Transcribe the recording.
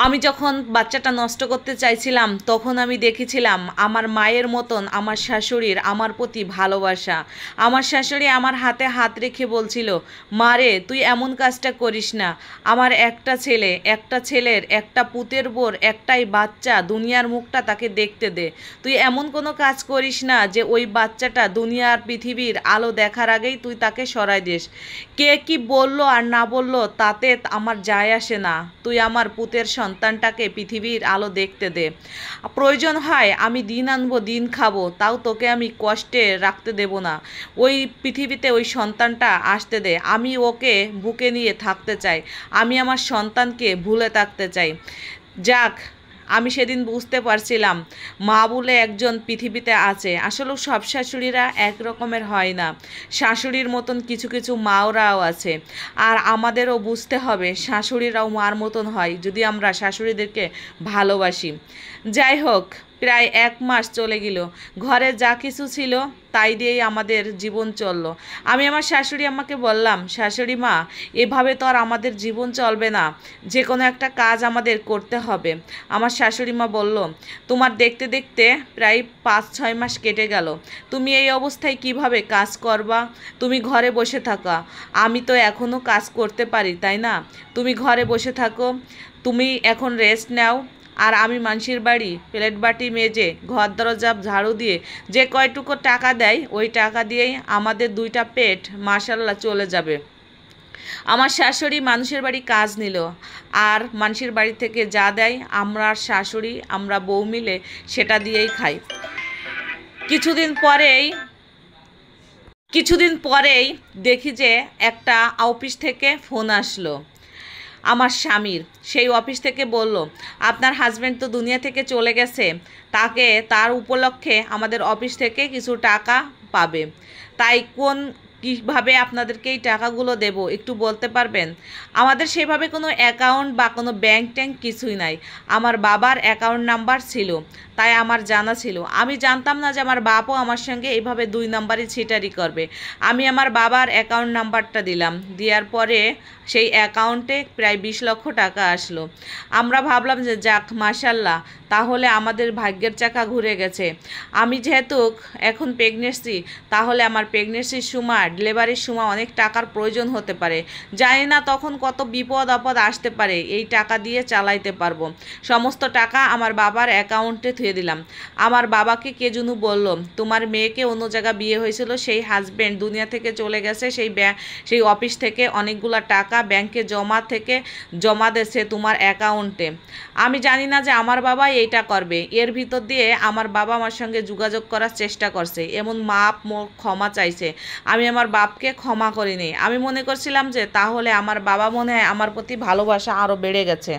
আমি যখন বাচ্চাটা নষ্ট করতে চাইছিলাম তখন আমি দেখেছিলাম আমার মায়ের মতন আমার শাশুড়ির আমার প্রতি ভালোবাসা। আমার শাশুড়ি আমার হাতে হাত রেখে বলছিল, মা রে তুই এমন কাজটা করিস না, আমার একটা ছেলে, একটা ছেলের একটা পুতের বোর একটাই বাচ্চা, দুনিয়ার মুখটা তাকে দেখতে দে। তুই এমন কোনো কাজ করিস না যে ওই বাচ্চাটা দুনিয়ার পৃথিবীর আলো দেখার আগেই তুই তাকে সরাই দিস। কে কি বললো আর না বললো তাতে আমার যায় আসে না, তুই আমার পুতের সন্তানটাকে পৃথিবীর আলো দেখতে দে। প্রয়োজন হয় আমি দিন আনবো দিন খাবো, তাও তোকে আমি কষ্টে রাখতে দেব না। ওই পৃথিবীতে ওই সন্তানটা আসতে দে, আমি ওকে বুকে নিয়ে থাকতে চাই, আমি আমার সন্তানকে ভুলে থাকতে চাই। যাক, আমি সেদিন বুঝতে পারছিলাম মা বলে একজন পৃথিবীতে আছে। আসলে সব শাশুড়িরা এক রকমের হয় না, শাশুড়ির মতন কিছু কিছু মাওরাও আছে। আর আমাদেরও বুঝতে হবে শাশুড়িরাও মার মতন হয় যদি আমরা শাশুড়িদেরকে ভালোবাসি। যাই হোক, প্রায় 1 মাস চলে গেল, ঘরে যা কিছু ছিল তাই দিয়েই আমাদের জীবন চললো। আমি আমার শাশুড়ি আম্মাকে বললাম, শাশুড়ি মা এভাবে তো আর আমাদের জীবন চলবে না, যে কোনো একটা কাজ আমাদের করতে হবে। আমার শাশুড়ি মা বলল, তোমার দেখতে দেখতে প্রায় 5-6 মাস কেটে গেল, তুমি এই অবস্থায় কিভাবে কাজ করবা? তুমি ঘরে বসে থাকা, আমি তো এখনও কাজ করতে পারি তাই না? তুমি ঘরে বসে থাকো, তুমি এখন রেস্ট নাও, আর আমি মানুষের বাড়ি প্লেট বাটি মেজে ঘর দরজা ঝাড়ু দিয়ে যে কয়টুকু টাকা দেয় ওই টাকা দিয়েই আমাদের 2টা পেট মাশাল্লাহ চলে যাবে। আমার শাশুড়ি মানুষের বাড়ি কাজ নিল, আর মানুষের বাড়ি থেকে যা দেয় আমরা শাশুড়ি আমরা বউ মিলে সেটা দিয়েই খাই। কিছুদিন পরেই দেখি যে একটা অফিস থেকে ফোন আসলো আমার স্বামীর। সেই অফিস থেকে বলল, আপনার হাজব্যান্ড তো দুনিয়া থেকে চলে গেছে, তার উপলক্ষে আমাদের অফিস থেকে কিছু টাকা পাবে, তাই কীভাবে আপনাদেরকে এই টাকাগুলো দেব একটু বলতে পারবেন? আমাদের সেভাবে কোনো অ্যাকাউন্ট বা কোনো ব্যাংক ট্যাঙ্ক কিছুই নাই। আমার বাবার অ্যাকাউন্ট নাম্বার ছিল, তাই আমার জানা ছিল। আমি জানতাম না যে আমার বাপও আমার সঙ্গে এইভাবে 2 নাম্বারই ছিটারি করবে। আমি আমার বাবার অ্যাকাউন্ট নাম্বারটা দিলাম, দেওয়ার পরে সেই অ্যাকাউন্টে প্রায় 20 লক্ষ টাকা আসলো। আমরা ভাবলাম যে যাক মাশাল্লাহ, তাহলে আমাদের ভাগ্যের চাকা ঘুরে গেছে। আমি যেহেতু এখন প্রেগনেন্সি, তাহলে আমার প্রেগনেন্সির সময় ডেলিভারির সময় অনেক টাকার প্রয়োজন হতে পারে, জানি না তখন কত বিপদ আপদ আসতে পারে, এই টাকা দিয়ে চালাইতে পারবো। সমস্ত টাকা আমার বাবার অ্যাকাউন্টে থুয়ে দিলাম। আমার বাবাকে কে যেন বলল, তোমার মেয়েকে অন্য জায়গায় বিয়ে হয়েছিল, সেই হাজব্যান্ড দুনিয়া থেকে চলে গেছে, সেই অফিস থেকে অনেকগুলো টাকা ব্যাংকে জমা দিয়েছে তোমার অ্যাকাউন্টে। আমি জানি না যে আমার বাবা এইটা করবে, এর ভিতর দিয়ে আমার বাবা আমার সঙ্গে যোগাযোগ করার চেষ্টা করছে, এমন মাপ ক্ষমা চাইছে। আমি আমার বাপকে ক্ষমা করিনি। আমি মনে করছিলাম যে তাহলে আমার বাবা মনে হয় আমার প্রতি ভালোবাসা আরও বেড়ে গেছে।